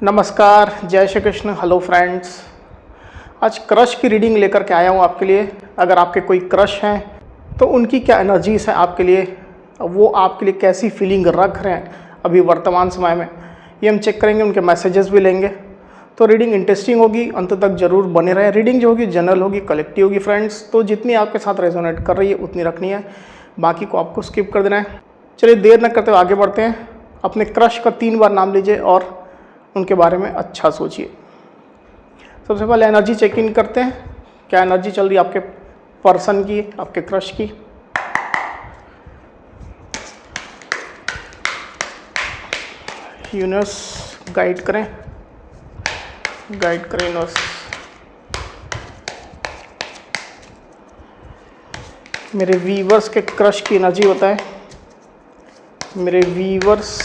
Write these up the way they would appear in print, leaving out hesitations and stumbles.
नमस्कार, जय Shri Krishna. Hello friends, आज क्रश की रीडिंग लेकर के आया हूँ आपके लिए। अगर आपके कोई क्रश हैं तो उनकी क्या एनर्जीज हैं आपके लिए, वो आपके लिए कैसी फीलिंग रख रहे हैं अभी वर्तमान समय में, ये हम चेक करेंगे। उनके मैसेजेस भी लेंगे। तो रीडिंग इंटरेस्टिंग होगी, अंत तक जरूर बने रहें। रीडिंग जो होगी जनरल होगी, कलेक्टिव होगी फ्रेंड्स, तो जितनी आपके साथ रेजोनेट कर रही है उतनी रखनी है, बाकी को आपको स्किप कर देना है। चलिए देर न करते हुए आगे बढ़ते हैं। अपने क्रश का 3 बार नाम लीजिए और उनके बारे में अच्छा सोचिए। सबसे पहले एनर्जी चेक इन करते हैं, क्या एनर्जी चल रही है आपके पर्सन की, आपके क्रश की। यूनिवर्स गाइड करें यूनिवर्स। मेरे व्यूअर्स के क्रश की एनर्जी बताएं। मेरे व्यूअर्स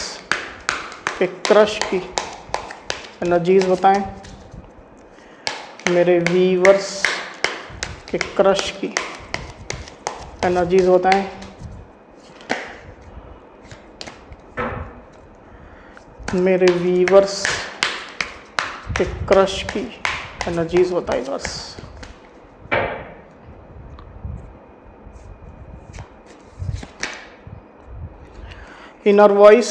के क्रश की एनर्जीज बताएं। मेरे व्यूअर्स के क्रश की एनर्जीज बताएं। मेरे व्यूअर्स के क्रश की एनर्जीज बताएं बस। Inner voice,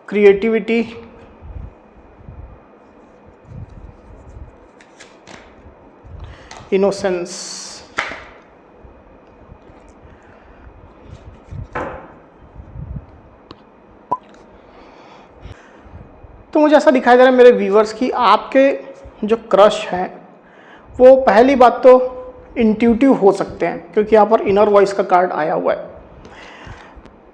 creativity, innocence. तो मुझे ऐसा दिखाई दे रहा है मेरे व्यूअर्स की आपके जो क्रश हैं वो पहली बात तो इंट्यूटिव हो सकते हैं, क्योंकि यहाँ पर इनर वॉइस का कार्ड आया हुआ है।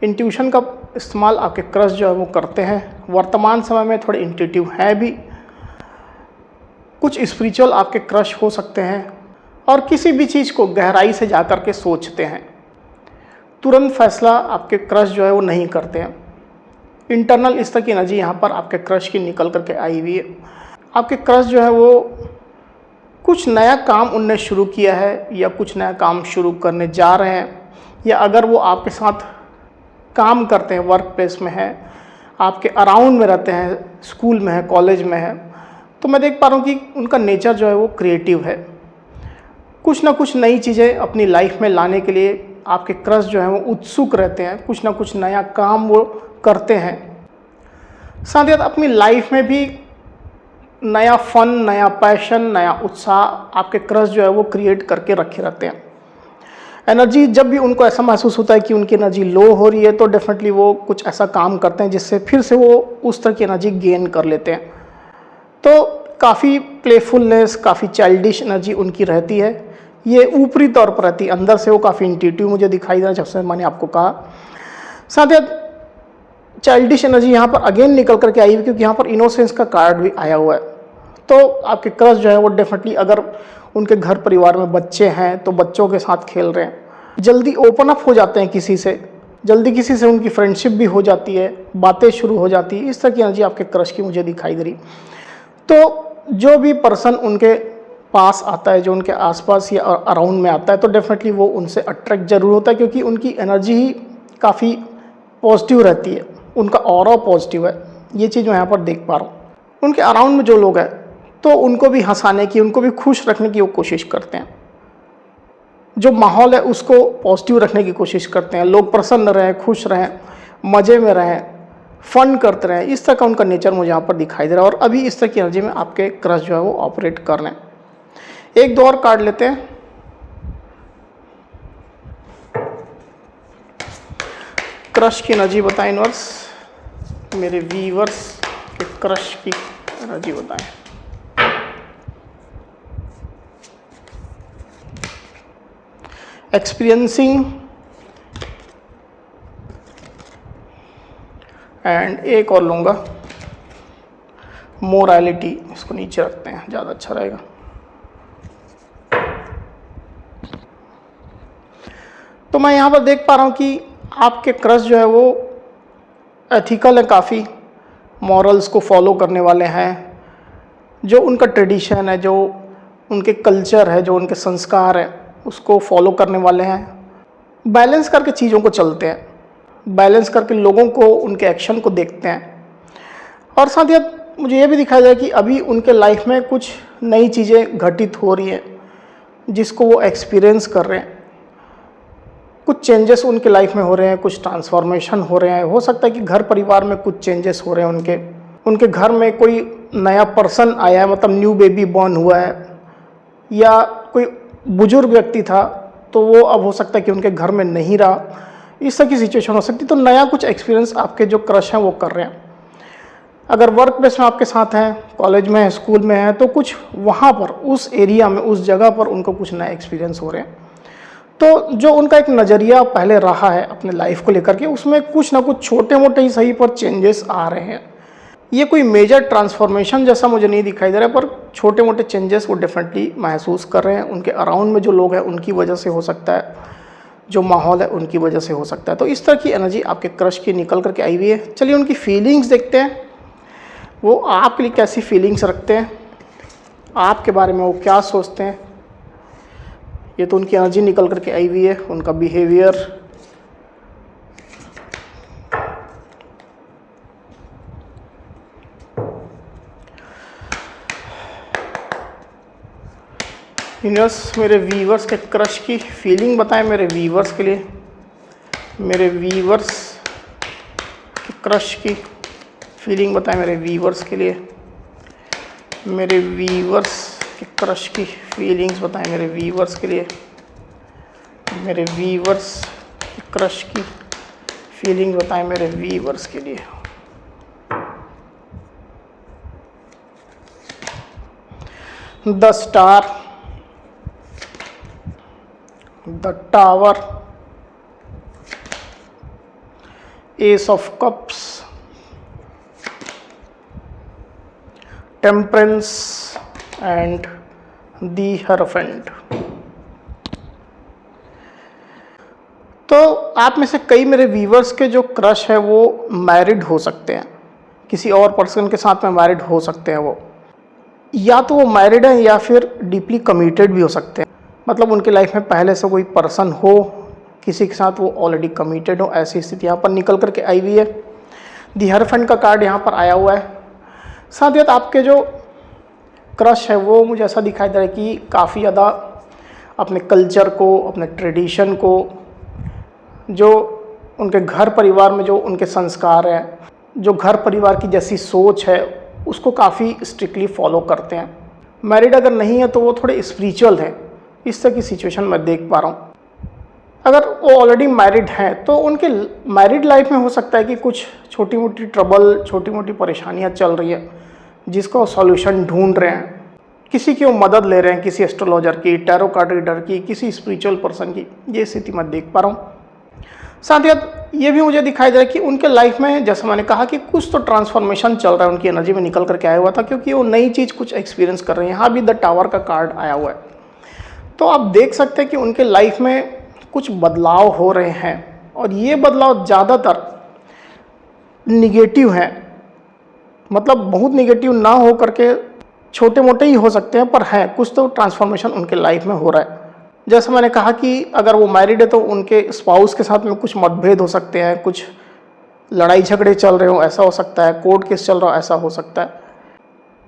इंट्यूशन का इस्तेमाल आपके क्रश जो है वो करते हैं। वर्तमान समय में थोड़े इंट्यूटिव है भी। कुछ स्पिरिचुअल आपके क्रश हो सकते हैं और किसी भी चीज़ को गहराई से जा कर के सोचते हैं। तुरंत फैसला आपके क्रश जो है वो नहीं करते हैं। इंटरनल इस तरह की एनर्जी यहाँ पर आपके क्रश की निकल करके आई हुई है। आपके क्रश जो है वो कुछ नया काम उनने शुरू किया है या कुछ नया काम शुरू करने जा रहे हैं, या अगर वो आपके साथ काम करते हैं, वर्क प्लेस में है, आपके अराउंड में रहते हैं, स्कूल में है, कॉलेज में है, तो मैं देख पा रहा हूँ कि उनका नेचर जो है वो क्रिएटिव है। कुछ ना कुछ नई चीज़ें अपनी लाइफ में लाने के लिए आपके क्रश जो है वो उत्सुक रहते हैं। कुछ ना कुछ नया काम वो करते हैं। साथ ही साथ अपनी लाइफ में भी नया फन, नया पैशन, नया उत्साह आपके क्रश जो है वो क्रिएट करके रखे रहते हैं। एनर्जी जब भी उनको ऐसा महसूस होता है कि उनकी एनर्जी लो हो रही है तो डेफिनेटली वो कुछ ऐसा काम करते हैं जिससे फिर से वो उस तरह की एनर्जी गेन कर लेते हैं। तो काफ़ी प्लेफुलनेस, काफ़ी चाइल्डिश एनर्जी उनकी रहती है। ये ऊपरी तौर पर रहती है, अंदर से वो काफ़ी इंट्यूटिव मुझे दिखाई दे रहा है, जब से मैंने आपको कहा। साथ ही चाइल्डिश एनर्जी यहाँ पर अगेन निकल करके आई है, क्योंकि यहाँ पर इनोसेंस का कार्ड भी आया हुआ है। तो आपके क्रश जो है वो डेफिनेटली, अगर उनके घर परिवार में बच्चे हैं तो बच्चों के साथ खेल रहे हैं, जल्दी ओपन अप हो जाते हैं किसी से, जल्दी किसी से उनकी फ्रेंडशिप भी हो जाती है, बातें शुरू हो जाती है। इस तरह की एनर्जी आपके क्रश की मुझे दिखाई दे रही। तो जो भी पर्सन उनके पास आता है, जो उनके आसपास या अराउंड में आता है, तो डेफिनेटली वो उनसे अट्रैक्ट जरूर होता है, क्योंकि उनकी एनर्जी ही काफ़ी पॉजिटिव रहती है, उनका ऑरा पॉजिटिव है। ये चीज़ मैं यहाँ पर देख पा रहा हूँ। उनके अराउंड में जो लोग हैं तो उनको भी हंसाने की, उनको भी खुश रखने की वो कोशिश करते हैं। जो माहौल है उसको पॉजिटिव रखने की कोशिश करते हैं। लोग प्रसन्न रहें, खुश रहें, मज़े में रहें, फन करते रहें। इस तरह का उनका नेचर मुझे यहाँ पर दिखाई दे रहा है। और अभी इस तरह की एनर्जी में आपके क्रश जो है वो ऑपरेट कर रहे हैं। एक दो और कार्ड लेते हैं। क्रश की एनर्जी बताएं यूनिवर्स। मेरे व्यूअर्स के क्रश की एनर्जी बताएं। एक्सपीरियंसिंग एंड एक और लूँगा, मोरालिटी। इसको नीचे रखते हैं, ज़्यादा अच्छा रहेगा। तो मैं यहाँ पर देख पा रहा हूँ कि आपके क्रश जो है वो एथिकल है, काफ़ी मॉरल्स को फॉलो करने वाले हैं। जो उनका ट्रेडिशन है, जो उनके कल्चर है, जो उनके संस्कार है, उसको फॉलो करने वाले हैं। बैलेंस करके चीज़ों को चलते हैं, बैलेंस करके लोगों को, उनके एक्शन को देखते हैं। और साथ ही मुझे ये भी दिखाया जाए कि अभी उनके लाइफ में कुछ नई चीज़ें घटित हो रही हैं जिसको वो एक्सपीरियंस कर रहे हैं। कुछ चेंजेस उनके लाइफ में हो रहे हैं, कुछ ट्रांसफॉर्मेशन हो रहे हैं। हो सकता है कि घर परिवार में कुछ चेंजेस हो रहे हैं, उनके घर में कोई नया पर्सन आया है, मतलब न्यू बेबी बॉर्न हुआ है, या कोई बुजुर्ग व्यक्ति था तो वो अब हो सकता है कि उनके घर में नहीं रहा। इस तरह की सिचुएशन हो सकती है। तो नया कुछ एक्सपीरियंस आपके जो क्रश हैं वो कर रहे हैं। अगर वर्क प्लेस में आपके साथ हैं, कॉलेज में है, स्कूल में है, तो कुछ वहाँ पर, उस एरिया में, उस जगह पर उनको कुछ नए एक्सपीरियंस हो रहे हैं। तो जो उनका एक नज़रिया पहले रहा है अपने लाइफ को लेकर के, उसमें कुछ ना कुछ छोटे मोटे ही सही पर चेंजेस आ रहे हैं। ये कोई मेजर ट्रांसफॉर्मेशन जैसा मुझे नहीं दिखाई दे रहा है, पर छोटे मोटे चेंजेस वो डेफिनेटली महसूस कर रहे हैं। उनके अराउंड में जो लोग हैं उनकी वजह से हो सकता है, जो माहौल है उनकी वजह से हो सकता है। तो इस तरह की एनर्जी आपके क्रश की निकल करके आई हुई है। चलिए उनकी फीलिंग्स देखते हैं, वो आपके लिए कैसी फीलिंग्स रखते हैं, आपके बारे में वो क्या सोचते हैं। ये तो उनकी एनर्जी निकल करके आई हुई है, उनका बिहेवियर, यूनिवर्स मेरे वीवर्स के क्रश की फीलिंग बताएं मेरे वीवर्स के लिए, मेरे वीवर्स के क्रश की फीलिंग बताएं मेरे वीवर्स के लिए, मेरे वीवर्स के क्रश की फीलिंग्स बताएं मेरे वीवर्स के लिए, मेरे वीवर्स के क्रश की फीलिंग बताएं मेरे वीवर्स के लिए। The star, the tower, ace of cups, temperance and the hierophant. तो आप में से कई मेरे व्यूवर्स के जो क्रश है वो मैरिड हो सकते हैं, किसी और पर्सन के साथ में मैरिड हो सकते हैं। वो या तो वो मैरिड है या फिर डीपली कमिटेड भी हो सकते हैं, मतलब उनके लाइफ में पहले से कोई पर्सन हो, किसी के साथ वो ऑलरेडी कमिटेड हो। ऐसी स्थिति यहाँ पर निकल करके आई हुई है। द hierophant का कार्ड यहाँ पर आया हुआ है। साथ ही आपके जो क्रश है वो मुझे ऐसा दिखाई दे रहा है कि काफ़ी ज़्यादा अपने कल्चर को, अपने ट्रेडिशन को, जो उनके घर परिवार में जो उनके संस्कार हैं, जो घर परिवार की जैसी सोच है, उसको काफ़ी स्ट्रिक्टली फॉलो करते हैं। मैरिड अगर नहीं है तो वो थोड़े स्पिरिचुअल हैं, इस तरह की सिचुएशन मैं देख पा रहा हूँ। अगर वो ऑलरेडी मैरिड हैं तो उनके मैरिड लाइफ में हो सकता है कि कुछ छोटी मोटी ट्रबल, छोटी मोटी परेशानियाँ चल रही है जिसका वो सॉल्यूशन ढूंढ रहे हैं। किसी की वो मदद ले रहे हैं, किसी एस्ट्रोलॉजर की, टैरो कार्ड रीडर की, किसी स्पिरिचुअल पर्सन की, ये स्थिति मैं देख पा रहा हूँ। साथ ही ये भी मुझे दिखाई दे रहा है कि उनके लाइफ में, जैसा मैंने कहा, कि कुछ तो ट्रांसफॉर्मेशन चल रहा है, उनकी एनर्जी में निकल करके आया हुआ था, क्योंकि वो नई चीज़ कुछ एक्सपीरियंस कर रहे हैं। यहाँ भी द टावर का कार्ड आया हुआ है। तो आप देख सकते हैं कि उनके लाइफ में कुछ बदलाव हो रहे हैं, और ये बदलाव ज़्यादातर निगेटिव हैं, मतलब बहुत निगेटिव ना हो करके छोटे मोटे ही हो सकते हैं, पर है कुछ तो ट्रांसफॉर्मेशन उनके लाइफ में हो रहा है। जैसे मैंने कहा कि अगर वो मैरिड है तो उनके स्पाउस के साथ में कुछ मतभेद हो सकते हैं, कुछ लड़ाई झगड़े चल रहे हो, ऐसा हो सकता है, कोर्ट केस चल रहा हो, ऐसा हो सकता है।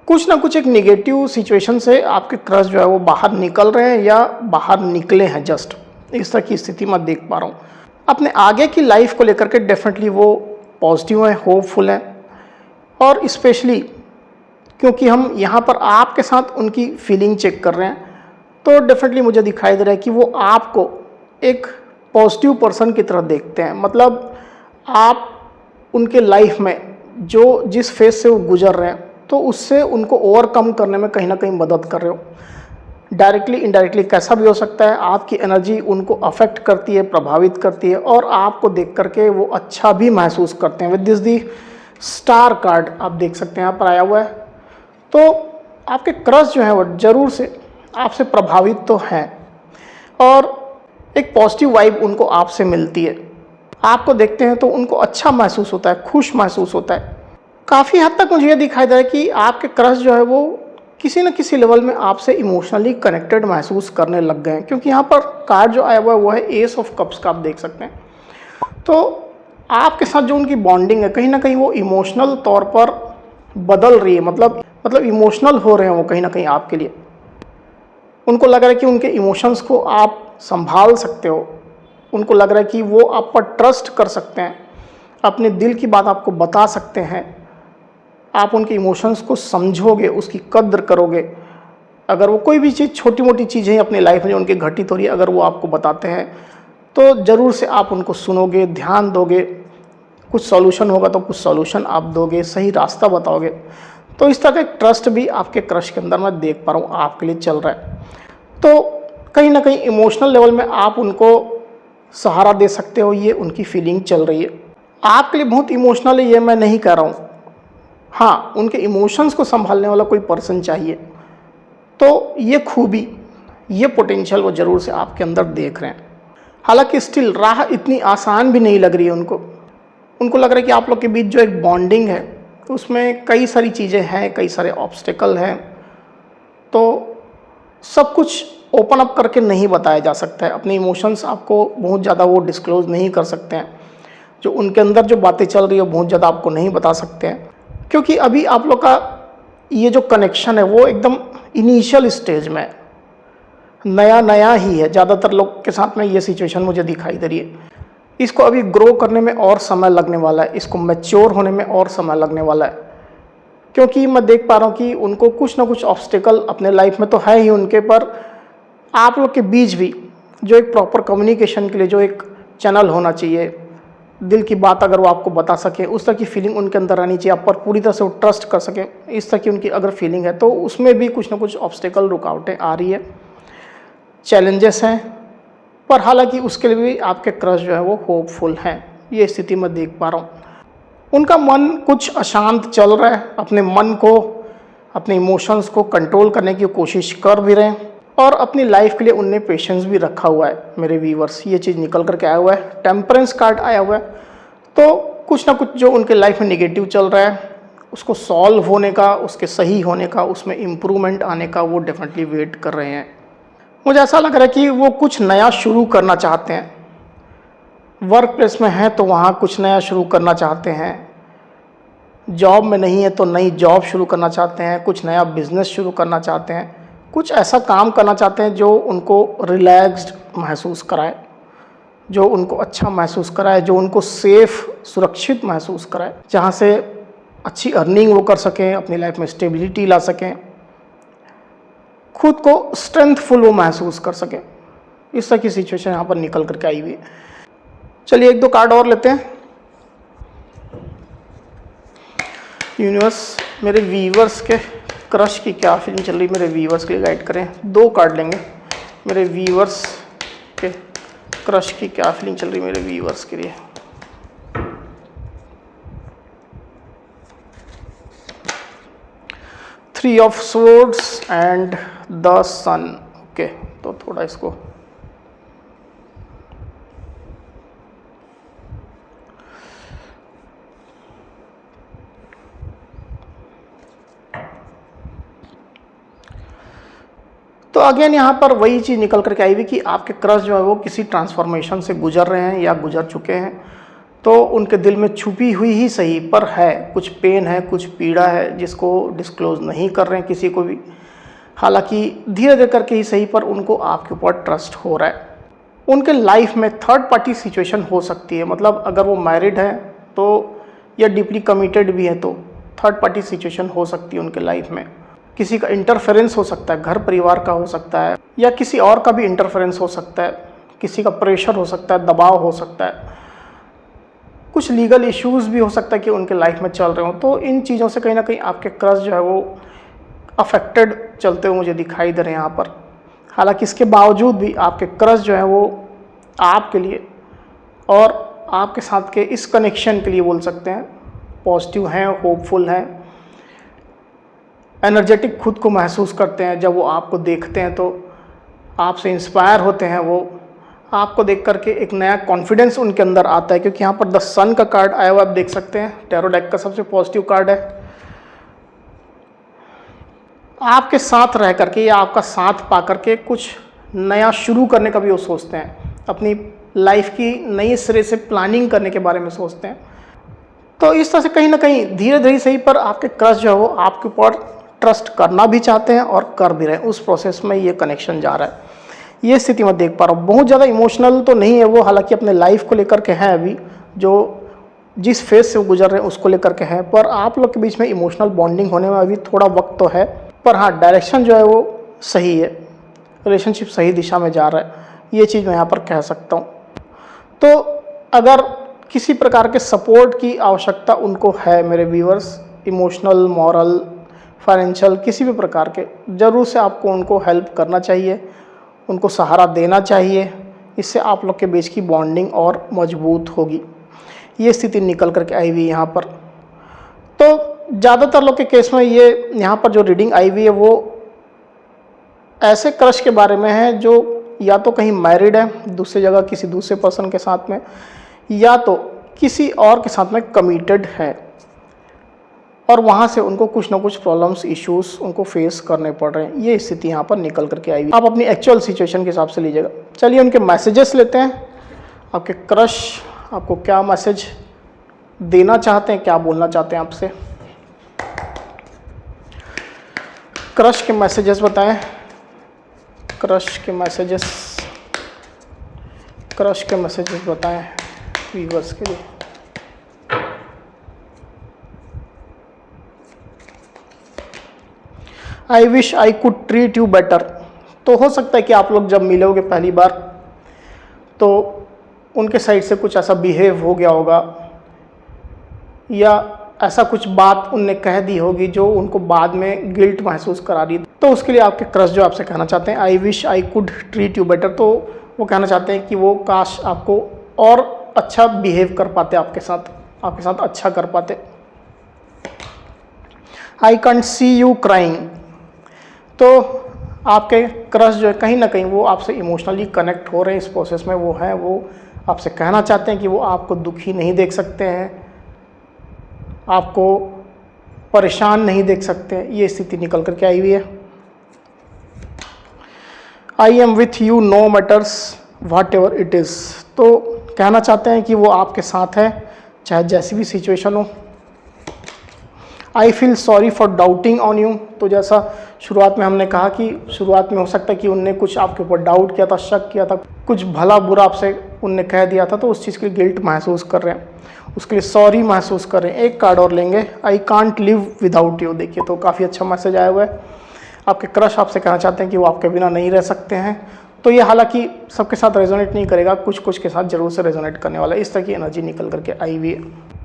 कुछ ना कुछ एक निगेटिव सिचुएशन से आपके क्रश जो है वो बाहर निकल रहे हैं या बाहर निकले हैं, जस्ट इस तरह की स्थिति मैं देख पा रहा हूँ। अपने आगे की लाइफ को लेकर के डेफिनेटली वो पॉजिटिव हैं, होपफुल हैं, और स्पेशली क्योंकि हम यहाँ पर आपके साथ उनकी फीलिंग चेक कर रहे हैं, तो डेफिनेटली मुझे दिखाई दे रहा है कि वो आपको एक पॉजिटिव पर्सन की तरह देखते हैं। मतलब आप उनके लाइफ में जो जिस फेज से वो गुजर रहे हैं, तो उससे उनको ओवरकम करने में कहीं ना कहीं मदद कर रहे हो। डायरेक्टली इनडायरेक्टली कैसा भी हो सकता है, आपकी एनर्जी उनको अफेक्ट करती है, प्रभावित करती है, और आपको देख करके वो अच्छा भी महसूस करते हैं। With this the star card आप देख सकते हैं यहाँ पर आया हुआ है। तो आपके क्रश जो है वो ज़रूर से आपसे प्रभावित तो हैं, और एक पॉजिटिव वाइब उनको आपसे मिलती है। आपको देखते हैं तो उनको अच्छा महसूस होता है, खुश महसूस होता है। काफ़ी हद तक मुझे ये दिखाई दे रहा है कि आपके क्रश जो है वो किसी न किसी लेवल में आपसे इमोशनली कनेक्टेड महसूस करने लग गए हैं, क्योंकि यहाँ पर कार्ड जो आया हुआ है वो है एस ऑफ कप्स का, आप देख सकते हैं। तो आपके साथ जो उनकी बॉन्डिंग है कहीं ना कहीं वो इमोशनल तौर पर बदल रही है, मतलब इमोशनल हो रहे हैं वो कहीं ना कहीं आपके लिए। उनको लग रहा है कि उनके इमोशंस को आप संभाल सकते हो, उनको लग रहा है कि वो आप पर ट्रस्ट कर सकते हैं, अपने दिल की बात आपको बता सकते हैं, आप उनके इमोशंस को समझोगे, उसकी कद्र करोगे। अगर वो कोई भी चीज़, छोटी मोटी चीज़ें अपनी लाइफ में जो उनकी घटित हो रही है, अगर वो आपको बताते हैं तो ज़रूर से आप उनको सुनोगे, ध्यान दोगे, कुछ सॉल्यूशन होगा तो कुछ सॉल्यूशन आप दोगे, सही रास्ता बताओगे। तो इस तरह का एक ट्रस्ट भी आपके क्रश के अंदर मैं देख पा रहा हूँ आपके लिए चल रहा है। तो कहीं ना कहीं इमोशनल लेवल में आप उनको सहारा दे सकते हो, ये उनकी फीलिंग चल रही है। आपके लिए बहुत इमोशनल है ये मैं नहीं कह रहा हूँ, हाँ उनके इमोशंस को संभालने वाला कोई पर्सन चाहिए। तो ये खूबी, ये पोटेंशियल वो ज़रूर से आपके अंदर देख रहे हैं। हालांकि स्टिल राह इतनी आसान भी नहीं लग रही है उनको लग रहा है कि आप लोग के बीच जो एक बॉन्डिंग है उसमें कई सारी चीज़ें हैं, कई सारे ऑब्स्टेकल हैं, तो सब कुछ ओपन अप करके नहीं बताया जा सकता है। अपने इमोशंस आपको बहुत ज़्यादा वो डिस्क्लोज नहीं कर सकते हैं, जो उनके अंदर जो बातें चल रही है बहुत ज़्यादा आपको नहीं बता सकते हैं, क्योंकि अभी आप लोग का ये जो कनेक्शन है वो एकदम इनिशियल स्टेज में है, नया ही है। ज़्यादातर लोग के साथ में ये सिचुएशन मुझे दिखाई दे रही है। इसको अभी ग्रो करने में और समय लगने वाला है, इसको मैच्योर होने में और समय लगने वाला है, क्योंकि मैं देख पा रहा हूँ कि उनको कुछ ना कुछ ऑब्स्टेकल अपने लाइफ में तो है ही उनके, पर आप लोग के बीच भी जो एक प्रॉपर कम्युनिकेशन के लिए जो एक चैनल होना चाहिए, दिल की बात अगर वो आपको बता सके, उस तरह की फीलिंग उनके अंदर रहनी चाहिए, आप पर पूरी तरह से वो ट्रस्ट कर सके, इस तरह की उनकी अगर फीलिंग है तो उसमें भी कुछ ना कुछ ऑब्स्टेकल, रुकावटें आ रही है, चैलेंजेस हैं। पर हालांकि उसके लिए भी आपके क्रश जो है वो होपफुल हैं, ये स्थिति मैं देख पा रहा हूँ। उनका मन कुछ अशांत चल रहा है, अपने मन को, अपने इमोशंस को कंट्रोल करने की कोशिश कर भी रहे हैं, और अपनी लाइफ के लिए उनने पेशेंस भी रखा हुआ है। मेरे व्यूवर्स, ये चीज़ निकल करके आया हुआ है, टेम्परेंस कार्ड आया हुआ है। तो कुछ ना कुछ जो उनके लाइफ में निगेटिव चल रहा है उसको सॉल्व होने का, उसके सही होने का, उसमें इम्प्रूवमेंट आने का वो डेफिनेटली वेट कर रहे हैं। मुझे ऐसा लग रहा है कि वो कुछ नया शुरू करना चाहते हैं। वर्क प्लेस में हैं तो वहाँ कुछ नया शुरू करना चाहते हैं, जॉब में नहीं है तो नई जॉब शुरू करना चाहते हैं, कुछ नया बिजनेस शुरू करना चाहते हैं, कुछ ऐसा काम करना चाहते हैं जो उनको रिलैक्स्ड महसूस कराए, जो उनको अच्छा महसूस कराए, जो उनको सेफ, सुरक्षित महसूस कराए, जहाँ से अच्छी अर्निंग वो कर सकें, अपनी लाइफ में स्टेबिलिटी ला सकें, खुद को स्ट्रेंथफुल वो महसूस कर सकें। इस तरह की सिचुएशन यहाँ पर निकल करके आई हुई है। चलिए एक दो कार्ड और लेते हैं। यूनिवर्स, मेरे व्यूवर्स के क्रश की क्या फीलिंग चल रही है, मेरे व्यूवर्स के लिए गाइड करें। दो कार्ड लेंगे। मेरे व्यूवर्स के क्रश की क्या फीलिंग चल रही है मेरे व्यूवर्स के लिए। Three of swords and the sun. Okay, तो थोड़ा इसको तो अगेन यहाँ पर वही चीज़ निकल करके आई हुई कि आपके क्रश जो है वो किसी ट्रांसफॉर्मेशन से गुजर रहे हैं या गुजर चुके हैं। तो उनके दिल में छुपी हुई ही सही पर है कुछ पेन है, कुछ पीड़ा है, जिसको डिस्क्लोज नहीं कर रहे हैं किसी को भी। हालांकि धीरे धीरे करके ही सही पर उनको आपके ऊपर ट्रस्ट हो रहा है। उनके लाइफ में थर्ड पार्टी सिचुएशन हो सकती है, मतलब अगर वो मैरिड है तो या डीपली कमिटेड भी है तो थर्ड पार्टी सिचुएशन हो सकती है उनके लाइफ में। किसी का इंटरफेरेंस हो सकता है, घर परिवार का हो सकता है, या किसी और का भी इंटरफेरेंस हो सकता है, किसी का प्रेशर हो सकता है, दबाव हो सकता है, कुछ लीगल इश्यूज भी हो सकता है कि उनके लाइफ में चल रहे हो। तो इन चीज़ों से कहीं ना कहीं आपके क्रश जो है वो अफेक्टेड चलते हुए मुझे दिखाई दे रहे हैं यहाँ पर। हालांकि इसके बावजूद भी आपके क्रश जो है वो आपके लिए और आपके साथ के इस कनेक्शन के लिए बोल सकते हैं पॉजिटिव हैं, होपफुल हैं, एनर्जेटिक खुद को महसूस करते हैं। जब वो आपको देखते हैं तो आपसे इंस्पायर होते हैं, वो आपको देख करके एक नया कॉन्फिडेंस उनके अंदर आता है। क्योंकि यहाँ पर द सन का कार्ड आया हुआ आप देख सकते हैं, टैरो डेक का सबसे पॉजिटिव कार्ड है। आपके साथ रह करके या आपका साथ पा करके कुछ नया शुरू करने का भी वो सोचते हैं, अपनी लाइफ की नई सिरे से प्लानिंग करने के बारे में सोचते हैं। तो इस तरह से कहीं ना कहीं धीरे धीरे सही पर आपके क्रश जो है वो आपके ऊपर ट्रस्ट करना भी चाहते हैं और कर भी रहे हैं। उस प्रोसेस में ये कनेक्शन जा रहा है। ये स्थिति मैं देख पा रहा हूँ। बहुत ज़्यादा इमोशनल तो नहीं है वो, हालांकि अपने लाइफ को लेकर के हैं, अभी जो जिस फेज से वो गुजर रहे हैं उसको लेकर के हैं, पर आप लोग के बीच में इमोशनल बॉन्डिंग होने में अभी थोड़ा वक्त तो है। पर हाँ, डायरेक्शन जो है वो सही है, रिलेशनशिप सही दिशा में जा रहा है, ये चीज़ मैं यहाँ पर कह सकता हूँ। तो अगर किसी प्रकार के सपोर्ट की आवश्यकता उनको है मेरे व्यूअर्स, इमोशनल, मॉरल, फाइनेंशियल, किसी भी प्रकार के, ज़रूर से आपको उनको हेल्प करना चाहिए, उनको सहारा देना चाहिए। इससे आप लोग के बीच की बॉन्डिंग और मजबूत होगी। ये स्थिति निकल करके आई हुई है यहाँ पर। तो ज़्यादातर लोग के केस में ये यहाँ पर जो रीडिंग आई हुई है वो ऐसे क्रश के बारे में है जो या तो कहीं मैरिड है दूसरी जगह किसी दूसरे पर्सन के साथ में, या तो किसी और के साथ में कमिटेड है और वहाँ से उनको कुछ ना कुछ प्रॉब्लम्स, इश्यूज उनको फेस करने पड़ रहे हैं। ये स्थिति यहाँ पर निकल करके आई हुई। आप अपनी एक्चुअल सिचुएशन के हिसाब से लीजिएगा। चलिए उनके मैसेजेस लेते हैं। आपके क्रश आपको क्या मैसेज देना चाहते हैं, क्या बोलना चाहते हैं आपसे। क्रश के मैसेजेस बताएं। क्रश के मैसेजेस बताएं व्यूअर्स के लिए। I wish I could treat you better. तो हो सकता है कि आप लोग जब मिलोगे पहली बार तो उनके साइड से कुछ ऐसा बिहेव हो गया होगा या ऐसा कुछ बात उनने कह दी होगी जो उनको बाद में गिल्ट महसूस करा रही। तो उसके लिए आपके क्रश जो आपसे कहना चाहते हैं I wish I could treat you better, तो वो कहना चाहते हैं कि वो काश आपको और अच्छा बिहेव कर पाते, आपके साथ अच्छा कर पाते। I can't C you crying. तो आपके क्रश जो है कहीं ना कहीं वो आपसे इमोशनली कनेक्ट हो रहे हैं, इस प्रोसेस में वो हैं, वो आपसे कहना चाहते हैं कि वो आपको दुखी नहीं देख सकते हैं, आपको परेशान नहीं देख सकते हैं। ये स्थिति निकल करके आई हुई है। I am with you no matters whatever it is. तो कहना चाहते हैं कि वो आपके साथ है चाहे जैसी भी सिचुएशन हो। I feel sorry for doubting on you. तो जैसा शुरुआत में हमने कहा कि शुरुआत में हो सकता है कि उनने कुछ आपके ऊपर डाउट किया था, शक किया था, कुछ भला बुरा आपसे उनने कह दिया था, तो उस चीज़ के लिए गिल्ट महसूस कर रहे हैं, उसके लिए सॉरी महसूस कर रहे हैं। एक कार्ड और लेंगे, I can't live without you. देखिए तो काफ़ी अच्छा मैसेज आया हुआ है। आपके क्रश आपसे कहना चाहते हैं कि वो आपके बिना नहीं रह सकते हैं। तो ये हालांकि सबके साथ रेजोनेट नहीं करेगा, कुछ के साथ जरूर से रेजोनेट करने वाला है। इस तरह की एनर्जी निकल करके आई हुई है।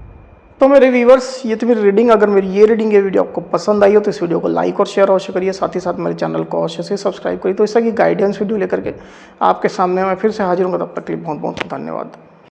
तो मेरे व्यूवर्स, ये तो मेरी रीडिंग। अगर मेरी ये रीडिंग, ये वीडियो आपको पसंद आई हो तो इस वीडियो को लाइक और शेयर अवश्य करिए। साथ ही साथ मेरे चैनल को अवश्य से सब्सक्राइब करिए। तो इस तरह की गाइडेंस वीडियो लेकर के आपके सामने मैं फिर से हाजिर हूँ। तब तक के लिए बहुत बहुत धन्यवाद।